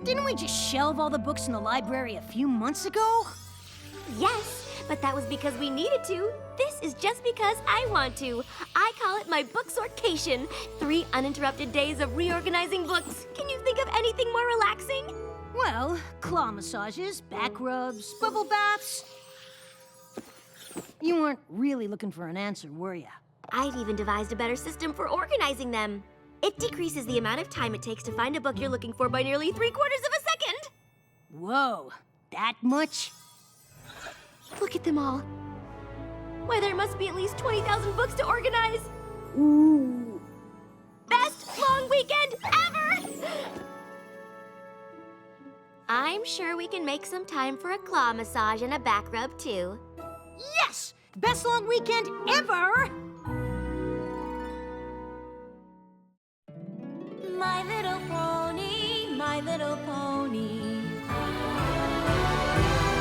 Didn't we just shelve all the books in the library a few months ago? Yes, but that was because we needed to. This is just because I want to. I call it my book sortcation. 3 uninterrupted days of reorganizing books. Can you think of anything more relaxing? Well, claw massages, back rubs, bubble baths. You weren't really looking for an answer, were you? I've even devised a better system for organizing them. It decreases the amount of time it takes to find a book you're looking for by nearly 3/4 of a second. Whoa, that much? Look at them all. Why, there must be at least 20,000 books to organize. Ooh. Best long weekend ever! I'm sure we can make some time for a claw massage and a back rub, too. Yes! Best long weekend ever! My little pony, my little pony.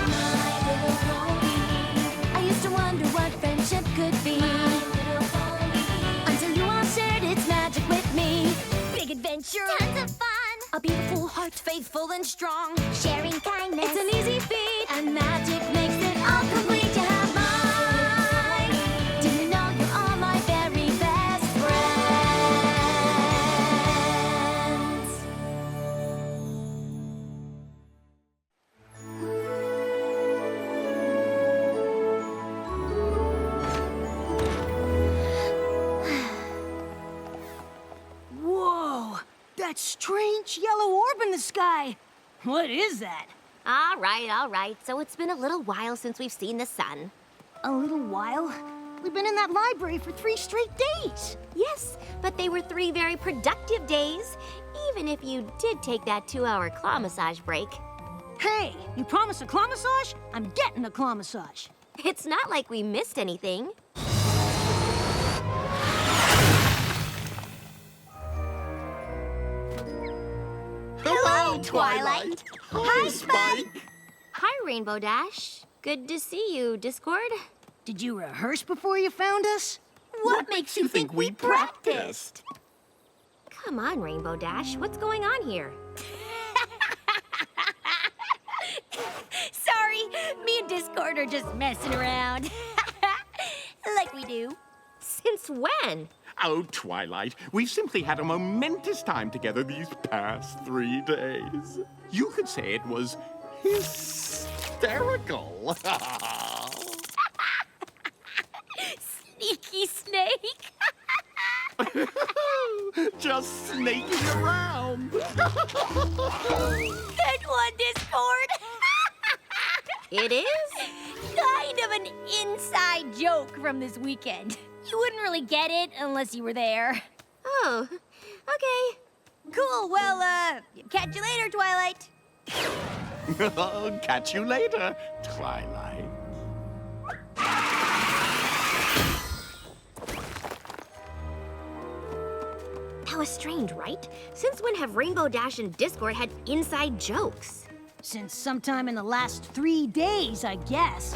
My little pony. I used to wonder what friendship could be. My little pony. Until you all shared its magic with me. Big adventure. Tons of fun. A beautiful heart, faithful and strong. Sharing kindness. It's an easy feat. And magic makes it all complete. You have mine. Do you know you're all my very best friends? Whoa! That strange yellow orb in the sky! What is that? All right. So it's been a little while since we've seen the sun. A little while? We've been in that library for 3 straight days! Yes, but they were 3 very productive days, even if you did take that 2-hour claw massage break. Hey, you promised a claw massage? I'm getting a claw massage. It's not like we missed anything. Hello, Twilight. Hi, Spike. Hi, Rainbow Dash. Good to see you, Discord. Did you rehearse before you found us? What makes you think we practiced? Come on, Rainbow Dash. What's going on here? Sorry, me and Discord are just messing around. Like we do. Since when? Oh, Twilight, we've simply had a momentous time together these past 3 days. You could say it was hysterical. Sneaky snake. Just snaking around. Good one, Discord. It is? Kind of an inside joke from this weekend. You wouldn't really get it unless you were there. Oh, okay. Cool, well, catch you later, Twilight. Catch you later, Twilight. That was strange, right? Since when have Rainbow Dash and Discord had inside jokes? Since sometime in the last 3 days, I guess.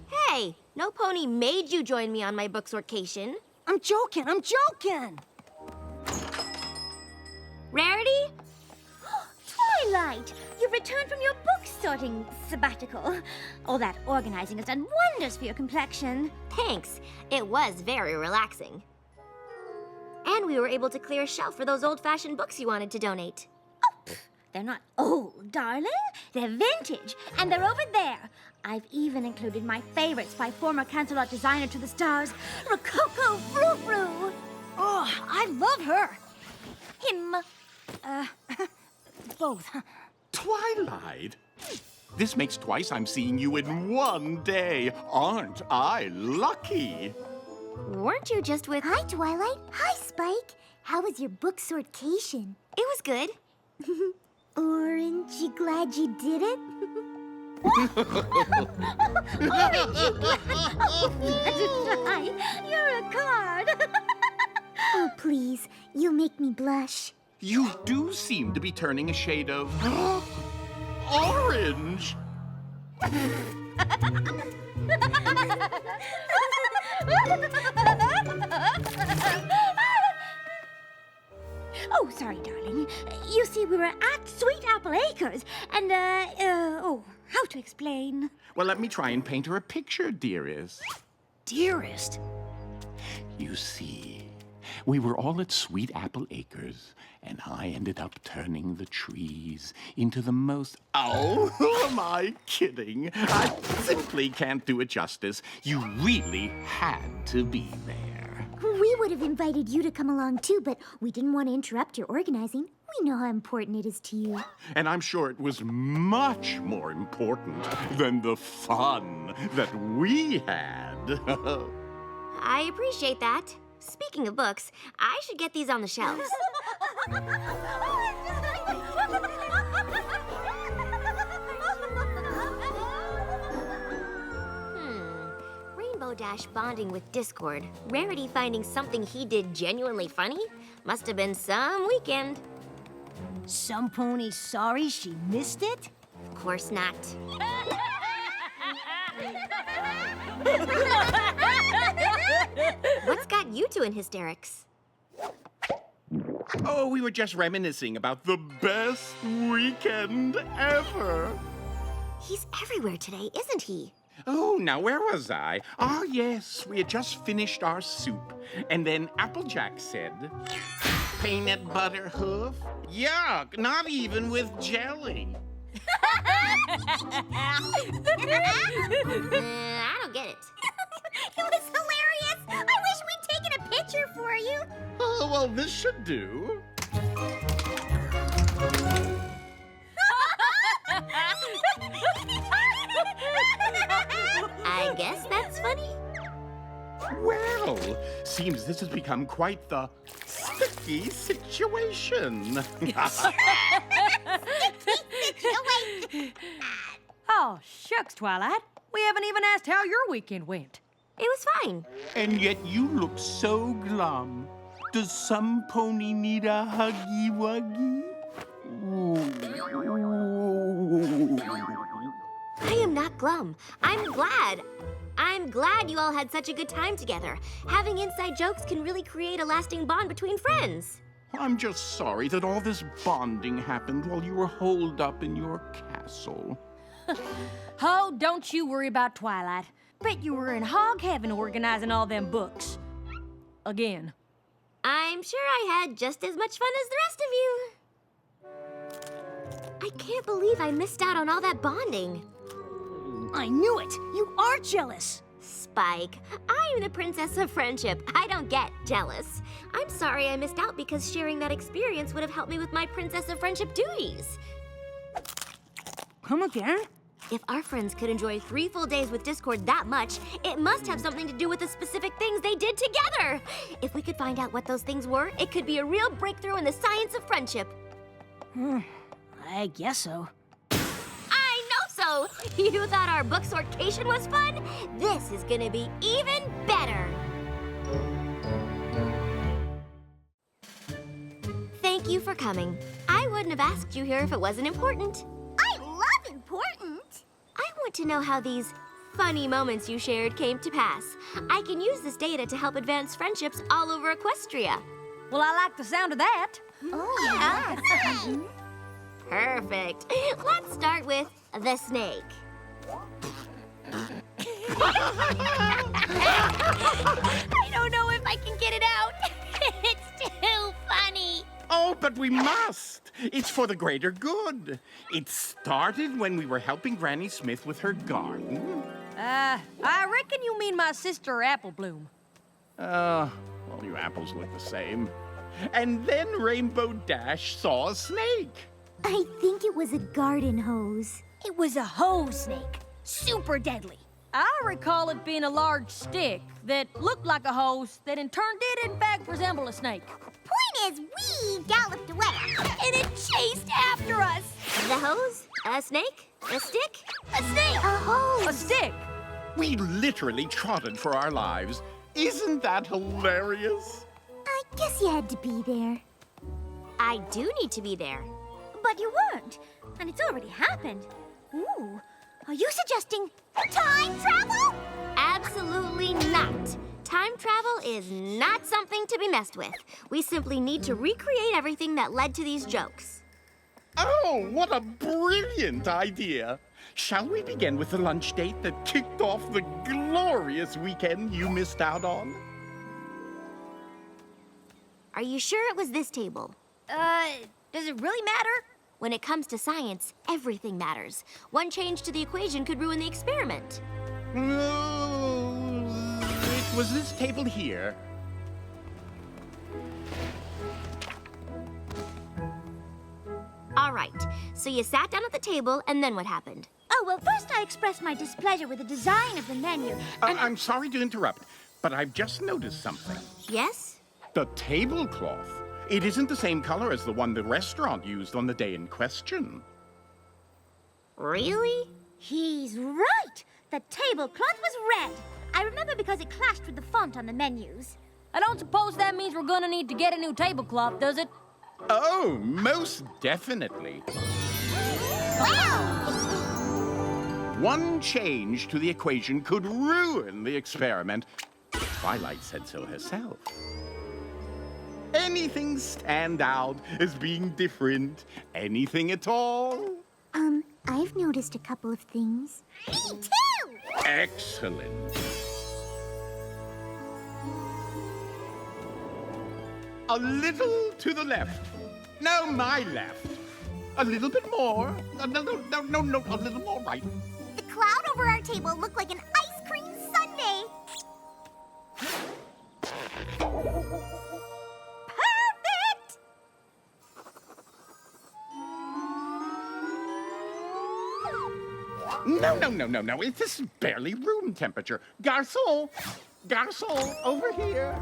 Hey, no pony made you join me on my book sortcation. I'm joking. Rarity? Twilight, you've returned from your book sorting sabbatical. All that organizing has done wonders for your complexion. Thanks. It was very relaxing. And we were able to clear a shelf for those old-fashioned books you wanted to donate. They're not old, darling. They're vintage, and they're over there. I've even included my favorites by former Cancelot designer to the stars, Rococo Frou-Frou. Oh, I love her. Him. Both. Twilight? This makes twice I'm seeing you in 1 day. Aren't I lucky? Weren't you just with... Hi, Twilight. Hi, Spike. How was your book sortcation? It was good. Aren't you glad you did it? You're a card. Oh, please. You'll make me blush. You do seem to be turning a shade of... orange! Oh, sorry, darling. You see, we were at Sweet Apple Acres, and, how to explain? Well, let me try and paint her a picture, dearest. Dearest. You see, we were all at Sweet Apple Acres, and I ended up turning the trees into the most... Oh, who am I kidding? I simply can't do it justice. You really had to be there. We would have invited you to come along too, but we didn't want to interrupt your organizing. We know how important it is to you. And I'm sure it was much more important than the fun that we had. I appreciate that. Speaking of books, I should get these on the shelves. Rainbow Dash bonding with Discord. Rarity finding something he did genuinely funny? Must have been some weekend. Some pony's sorry she missed it? Of course not. What's got you two in hysterics? Oh, we were just reminiscing about the best weekend ever. He's everywhere today, isn't he? Oh, now where was I? Ah, yes, we had just finished our soup. And then Applejack said, peanut butter hoof? Yuck, not even with jelly. I don't get it. It was hilarious. I wish we'd taken a picture for you. Oh, well, this should do. I guess that's funny. Well, seems this has become quite the sticky situation. Oh, shucks, Twilight. We haven't even asked how your weekend went. It was fine. And yet you look so glum. Does some pony need a huggy-wuggy? I am not glum. I'm glad. I'm glad you all had such a good time together. Having inside jokes can really create a lasting bond between friends. I'm just sorry that all this bonding happened while you were holed up in your castle. Oh, don't you worry about Twilight. Bet you were in hog heaven organizing all them books. Again. I'm sure I had just as much fun as the rest of you. I can't believe I missed out on all that bonding. I knew it. You are jealous. Spike, I am the princess of friendship. I don't get jealous. I'm sorry I missed out because sharing that experience would have helped me with my princess of friendship duties. Come again? If our friends could enjoy 3 full days with Discord that much, it must have something to do with the specific things they did together. If we could find out what those things were, it could be a real breakthrough in the science of friendship. I guess so. I know so! You thought our book sortation was fun? This is gonna be even better. Thank you for coming. I wouldn't have asked you here if it wasn't important. I love important. I want to know how these funny moments you shared came to pass. I can use this data to help advance friendships all over Equestria. Well, I like the sound of that. Oh, yeah. Perfect. Let's start with the snake. I don't know if I can get it out. It's too funny. Oh, but we must. It's for the greater good. It started when we were helping Granny Smith with her garden. I reckon you mean my sister Apple Bloom. Well, you apples look the same. And then Rainbow Dash saw a snake. I think it was a garden hose. It was a hose snake. Super deadly. I recall it being a large stick that looked like a hose that in turn did in fact resemble a snake. Point is, we galloped away. And it chased after us. The hose? A snake? A stick? A snake! A hose. A stick! We literally trotted for our lives. Isn't that hilarious? I guess you had to be there. I do need to be there. But you weren't, and it's already happened. Ooh, are you suggesting Time travel? Absolutely not. time travel is not something to be messed with. We simply need to recreate everything that led to these jokes. Oh, what a brilliant idea! Shall we begin with the lunch date that kicked off the glorious weekend you missed out on? Are you sure it was this table? Does it really matter? When it comes to science, everything matters. One change to the equation could ruin the experiment. No, it was this table here. All right, so you sat down at the table, and then what happened? Oh, well, first I expressed my displeasure with the design of the menu. I'm sorry to interrupt, but I've just noticed something. Yes? The tablecloth. It isn't the same color as the one the restaurant used on the day in question. Really? He's right. The tablecloth was red. I remember because it clashed with the font on the menus. I don't suppose that means we're gonna need to get a new tablecloth, does it? Oh, most definitely. One change to the equation could ruin the experiment. Twilight said so herself. Anything stand out as being different? Anything at all? I've noticed a couple of things. Me too! Excellent. A little to the left. No, my left. A little bit more. No, a little more right. The cloud over our table looked like an ice cream sundae. Perfect! No. This is barely room temperature. Garçon! Garçon, over here.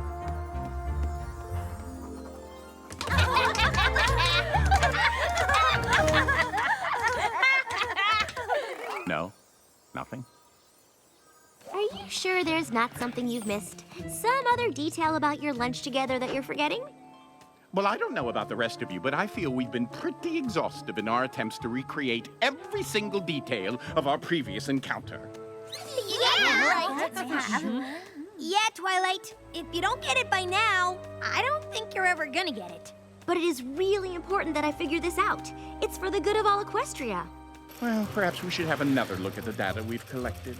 No, nothing. Are you sure there's not something you've missed? Some other detail about your lunch together that you're forgetting? Well, I don't know about the rest of you, but I feel we've been pretty exhaustive in our attempts to recreate every single detail of our previous encounter. Yeah, Twilight. If you don't get it by now, I don't think you're ever gonna get it. But it is really important that I figure this out. It's for the good of all Equestria. Well, perhaps we should have another look at the data we've collected.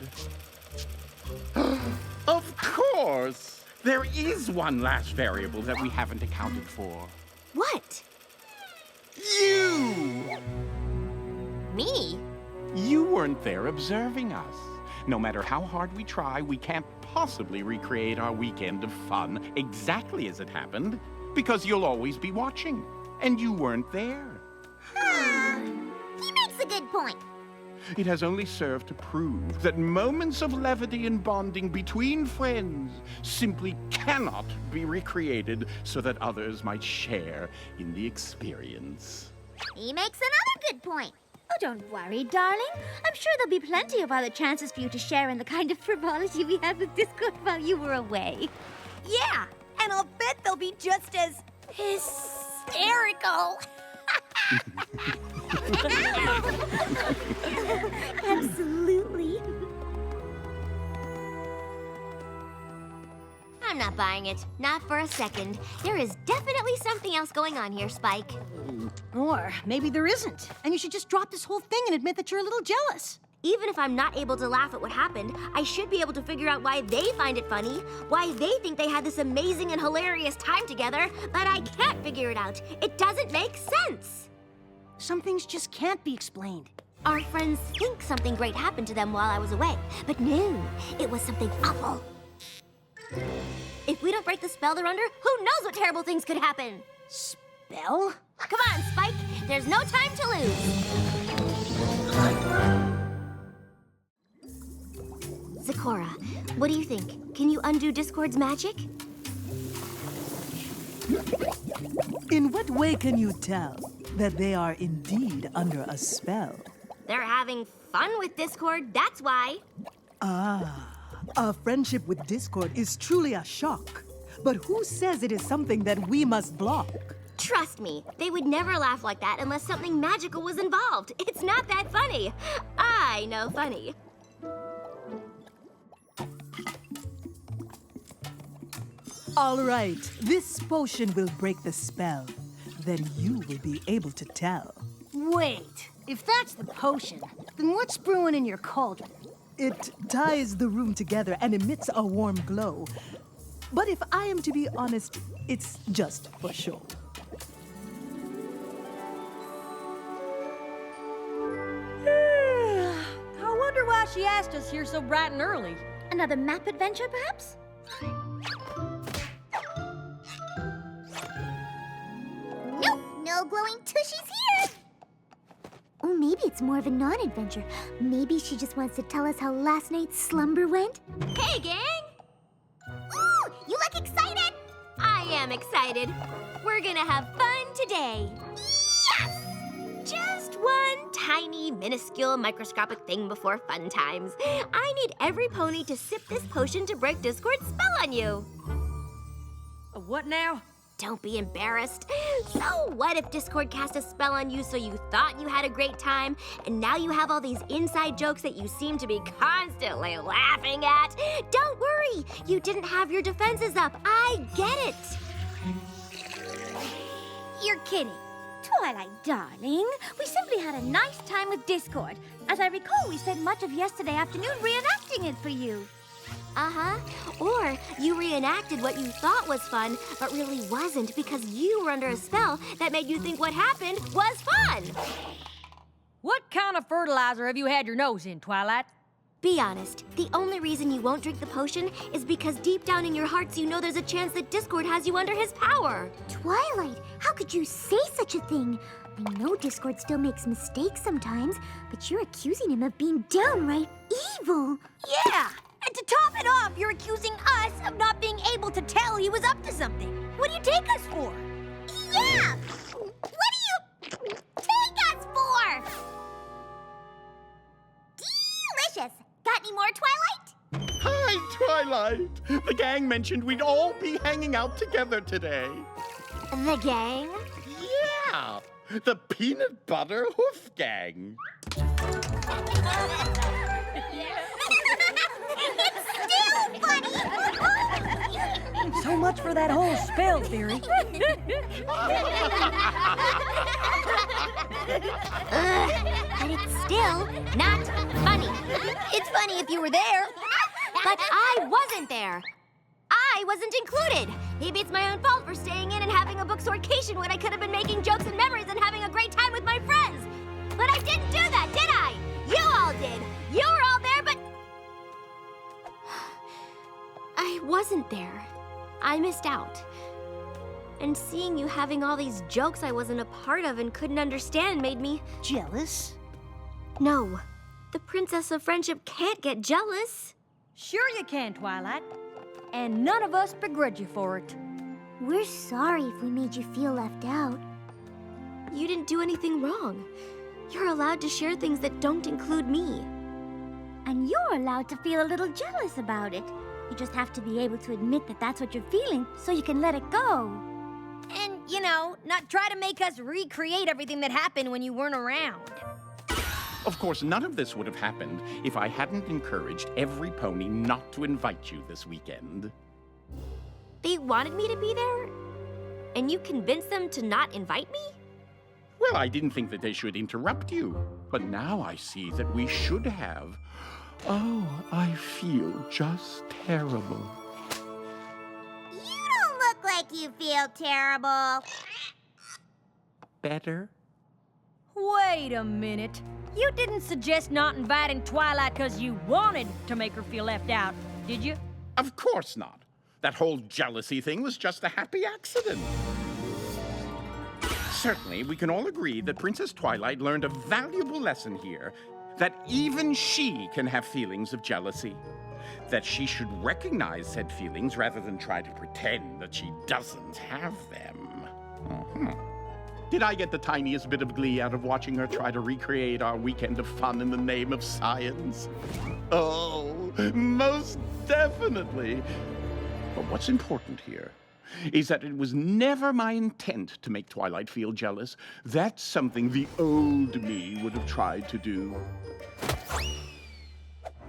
Of course! There is one last variable that we haven't accounted for. What? You! Me? You weren't there observing us. No matter how hard we try, we can't possibly recreate our weekend of fun exactly as it happened, because you'll always be watching, and you weren't there. He makes a good point. It has only served to prove that moments of levity and bonding between friends simply cannot be recreated so that others might share in the experience. He makes another good point. Oh, don't worry, darling. I'm sure there'll be plenty of other chances for you to share in the kind of frivolity we had with Discord while you were away. Yeah, and I'll bet they'll be just as hysterical. Absolutely. I'm not buying it. Not for a second. There is definitely something else going on here, Spike. Or maybe there isn't, and you should just drop this whole thing and admit that you're a little jealous. Even if I'm not able to laugh at what happened, I should be able to figure out why they find it funny, why they think they had this amazing and hilarious time together, but I can't figure it out. It doesn't make sense. Some things just can't be explained. Our friends think something great happened to them while I was away, but no, it was something awful. If we don't break the spell they're under, who knows what terrible things could happen? Spell? Come on, Spike. There's no time to lose. Zecora, what do you think? Can you undo Discord's magic? In what way can you tell that they are indeed under a spell? They're having fun with Discord, that's why. A friendship with Discord is truly a shock. But who says it is something that we must block? Trust me, they would never laugh like that unless something magical was involved. It's not that funny. I know funny. All right, this potion will break the spell. Then you will be able to tell. Wait, if that's the potion, then what's brewing in your cauldron? It ties the room together and emits a warm glow. But if I am to be honest, it's just for show. I wonder why she asked us here so bright and early. Another map adventure, perhaps? Nope, no glowing tushies here. Oh, maybe it's more of a non-adventure. Maybe she just wants to tell us how last night's slumber went. Hey, gang! Ooh, you look excited! I am excited. We're gonna have fun today. Yes! Just one tiny, minuscule, microscopic thing before fun times. I need every pony to sip this potion to break Discord's spell on you. What now? Don't be embarrassed. So what if Discord cast a spell on you so you thought you had a great time, and now you have all these inside jokes that you seem to be constantly laughing at? Don't worry, you didn't have your defenses up. I get it. You're kidding. Twilight, darling. We simply had a nice time with Discord. As I recall, we spent much of yesterday afternoon reenacting it for you. Uh-huh. Or you reenacted what you thought was fun, but really wasn't because you were under a spell that made you think what happened was fun. What kind of fertilizer have you had your nose in, Twilight? Be honest, the only reason you won't drink the potion is because deep down in your hearts you know there's a chance that Discord has you under his power. Twilight, how could you say such a thing? I know Discord still makes mistakes sometimes, but you're accusing him of being downright evil. Yeah! And to top it off, you're accusing us of not being able to tell he was up to something. What do you take us for? Yeah! What do you take us for? Delicious! Got any more, Twilight? Hi, Twilight. The gang mentioned we'd all be hanging out together today. The gang? Yeah, the Peanut Butter Hoof Gang. So much for that whole spell theory. But it's still not funny. It's funny if you were there. But I wasn't there. I wasn't included. Maybe it's my own fault for staying in and having a booksorcation when I could have been making jokes and memories and having a great time with my friends. But I didn't do that, did I? You all did. You were all there, but I wasn't there. I missed out. And seeing you having all these jokes I wasn't a part of and couldn't understand made me... Jealous? No. The Princess of Friendship can't get jealous. Sure you can, Twilight. And none of us begrudge you for it. We're sorry if we made you feel left out. You didn't do anything wrong. You're allowed to share things that don't include me. And you're allowed to feel a little jealous about it. You just have to be able to admit that that's what you're feeling so you can let it go. And, you know, not try to make us recreate everything that happened when you weren't around. Of course, none of this would have happened if I hadn't encouraged every pony not to invite you this weekend. They wanted me to be there? And you convinced them to not invite me? Well, I didn't think that they should interrupt you, but now I see that we should have. Oh, I feel just terrible. You don't look like you feel terrible. Better? Wait a minute. You didn't suggest not inviting Twilight because you wanted to make her feel left out, did you? Of course not. That whole jealousy thing was just a happy accident. Certainly, we can all agree that Princess Twilight learned a valuable lesson here, that even she can have feelings of jealousy, that she should recognize said feelings rather than try to pretend that she doesn't have them. Did I get the tiniest bit of glee out of watching her try to recreate our weekend of fun in the name of science? Oh, most definitely. But what's important here is that it was never my intent to make Twilight feel jealous. That's something the old me would have tried to do.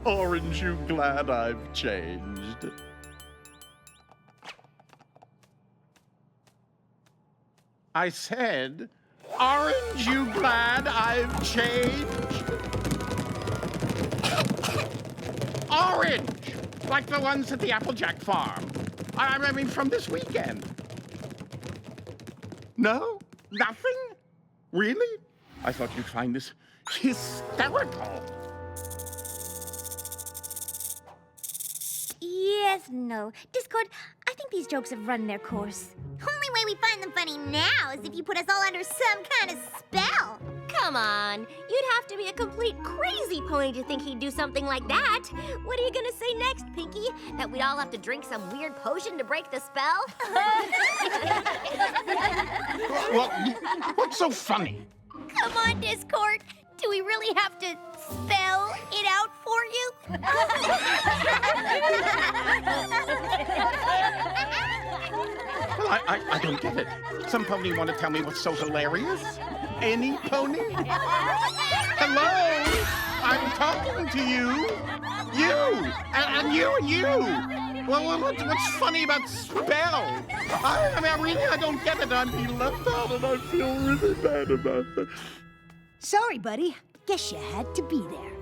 Aren't you glad I've changed? I said, aren't you glad I've changed? Orange! Like the ones at the Applejack farm. I mean, from this weekend. No? Nothing? Really? I thought you'd find this hysterical. Yes, no. Discord, I think these jokes have run their course. Only way we find them funny now is if you put us all under some kind of spell. Come on. You'd have to be a complete crazy pony to think he'd do something like that. What are you gonna say next, Pinky? That we'd all have to drink some weird potion to break the spell? Well, what's so funny? Come on, Discord. Do we really have to spell it out for you? Well, I don't get it. Some pony want to tell me what's so hilarious? Any pony? Hello? I'm talking to you. You! And you and you! Well, what's funny about spell? I don't get it. I'm being left out and I feel really bad about it. Sorry, buddy. Guess you had to be there.